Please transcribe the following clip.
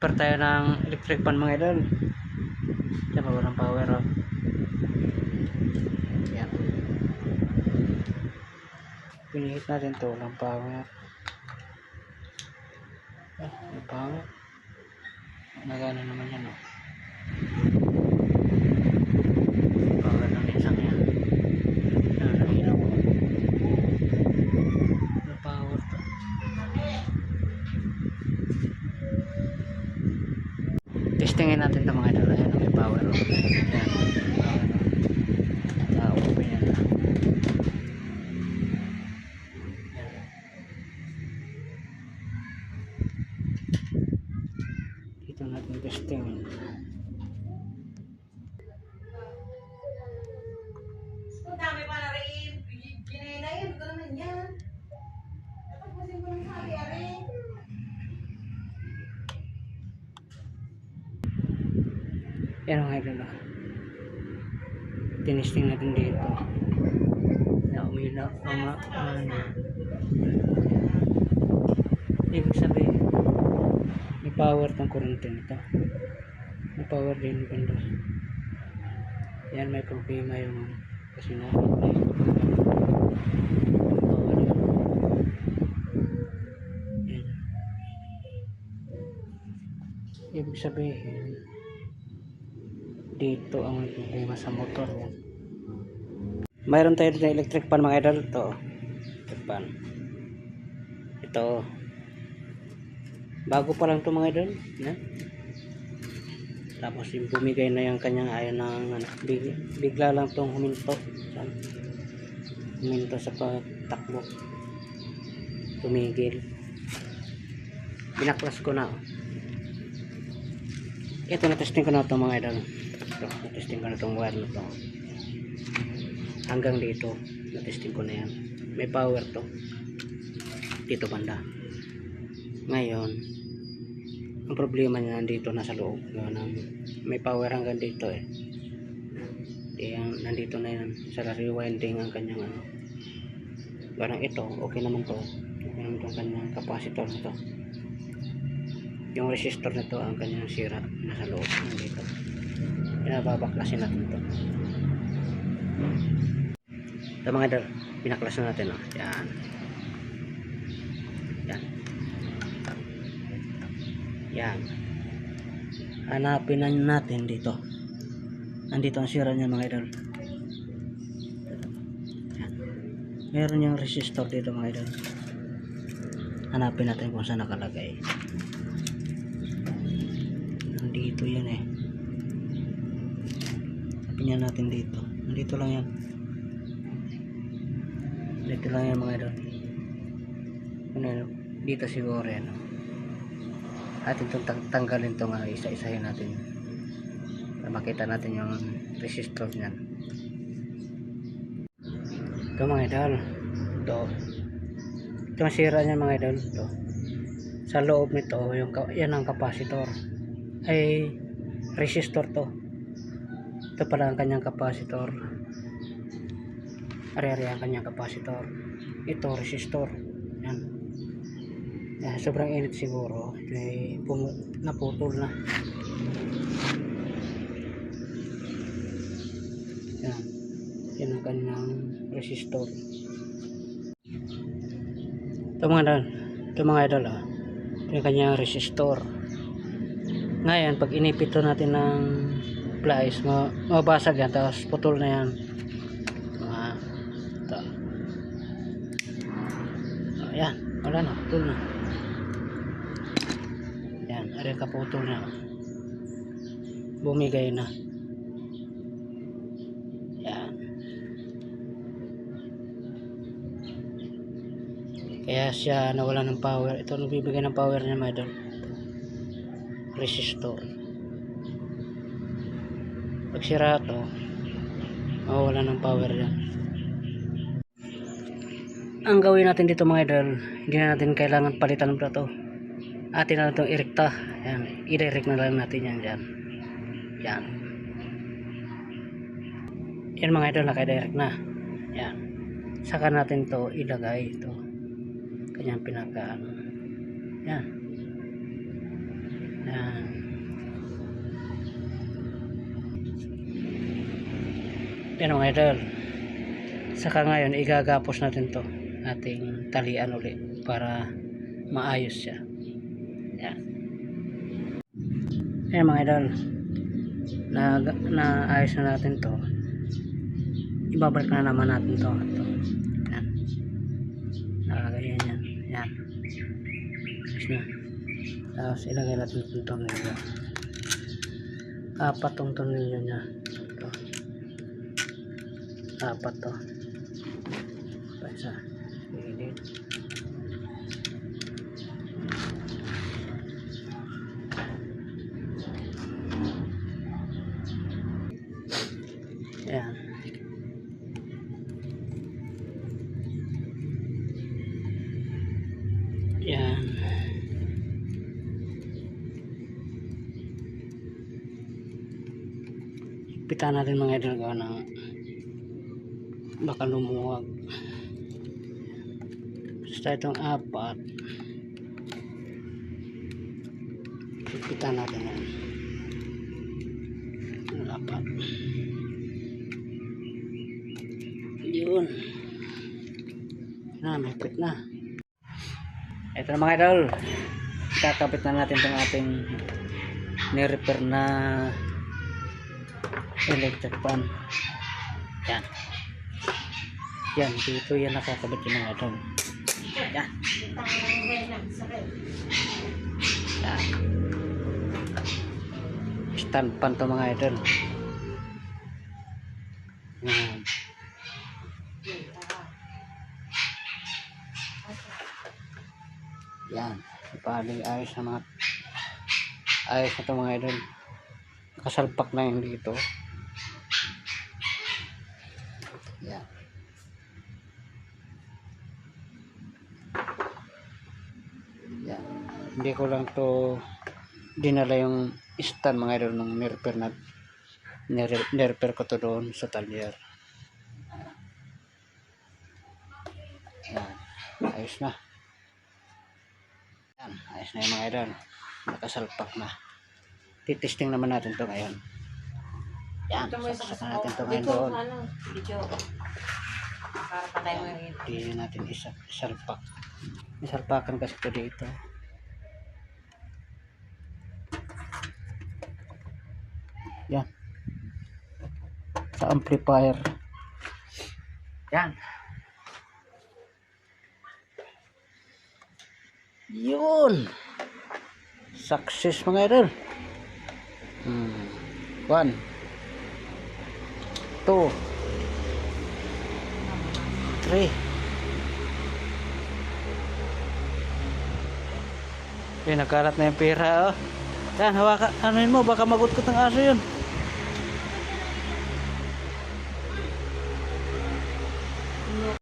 Prepare tayo ng electric pan mga idol. Yan, walang power off. Yan. Pinihit natin to, walang power. May power. Nagana naman yan, oh. Power ng isang yan. Yan, nahinaw ko. May power to. Testingin natin ito mga idol. Ayan, may power off. Yan. Open yan. Dito natin testingin. Ang dami pa na rin. Ginay-inay. Ito naman yan. Tapusin ko ng sabi, rin. Yan mga idol. Tinesting natin dito. Na umila. Ibig sabihin, may power tong kurente nito. May power din banda. Yan, may problema yung kasi na power yun. Yan. Ibig sabihin, dito ang problema sa motor yan. Mayroon tayo dito electric pan mga idol. Ito electric pan. Ito bago pa lang ito mga idol, yan. Tapos yung bumigay na yung kanyang ayaw ng bigla lang itong huminto sa pagtakbo, tumigil. Binaklas ko na, ito na-testing ko na ito mga idol. Ito, na-testing ko na itong wire na ito hanggang dito, na-testing ko na yan. May power to dito banda. Ngayon ang problema niya nandito nasa loob. May power hanggang dito eh. Yan, nandito na yan sa rewinding ang kanyang ano. Parang ito okay naman to. Okay naman itong kanyang capacitor nito. Yung resistor nito ang kanyang sira nasa loob nandito. Pinababaklasin natin ito. Ito mga idol, pinaklas na natin, oh. Yan. Yan. Yan. Hanapin na natin dito. Nandito ang sira niya mga idol. Yan. Meron yung resistor dito mga idol. Hanapin natin kung saan nakalagay. Nandito yan eh. Hanapin natin dito. Nandito lang yan. Dito lang yan mga idol. Dito siguro yan. Atin itong tanggalin itong isa-isahin natin para makita natin yung resistor niyan. Ito mga idol, ito ang sira niya mga idol. Ito sa loob nito, yan ang capacitor ay resistor to. Ito pala ang kanyang capacitor, ari-ari ang kanyang capacitor. Ito resistor yan. Yan, sobrang init siguro, naputol na. Yan, yan ang kanyang resistor. Ito mga idol, ah. Ito yung kanyang resistor. Ngayon pag inipito natin ng plies, mabasag yan, tapos putol na yan. Ito. Ayan, wala na, putol na. Yan, ari kaputol na. Bumigay na. Yan. Kaya siya nawala ng power. Ito nagbibigay ng power niya mga idol. Resistor. Pag sira ito, mawala ng power yan. Ang gawin natin dito mga idol, hindi na natin kailangan palitan ng plato. Atin na itong irekta. Yan, i-direct na lang natin yan dyan. Yan. Yan mga idol, naka-direct na. Yan. Saka natin to ilagay ito. Kanyang pinaka ano. Yan. Yan. Yan mga idol. Saka ngayon igagapos natin to ating talian ulit para maayos siya. Yan. Yan mga idol. Naayos na natin to. Ibabalik na naman natin to. Yan. Nakagayan yan. Yan. Ayos na. Tapos ilagay natin itong tornilyo. Apat tong tornilyo niya. Ito. Apat to. Ito isa. Gilid. Yan. Yan. Higpitan natin mga idol gawa ng baka lumuwag. Basta itong apat. Higpitan natin yan. Ang apat. Yun. Na, may higpit na. Ito na mga idol. Kakabit na natin itong ating ni-repair na electric fan. Yan. Yan, dito yan nakakabit yung mga idol. Yan. Yan. Stand fan to mga idol. Yan. Yan. Paling ayos na mga ayos na ito mga idol. Nakasalpak na yung dito. Yan. Yan. Hindi ko lang to dinala yung stand mga idol nung nirepair na nirepair ko to doon sa talyer. Yan. Ayos na. Yan. Ayos na yung mga idol. Nakasalpak na. Titesting naman natin to ngayon. Yan. Saksakan natin to ngayon doon. Video. Para patay mo yung Hindi natin isalpak. Isalpakan kasi ito dito. Yan. Sa amplifier. Yan. Yun. Success mga idol. 1 2 3. Nakalat na yung pera, oh. Yan, hawakan. Anuin mo, baka magutkot ng aso yun.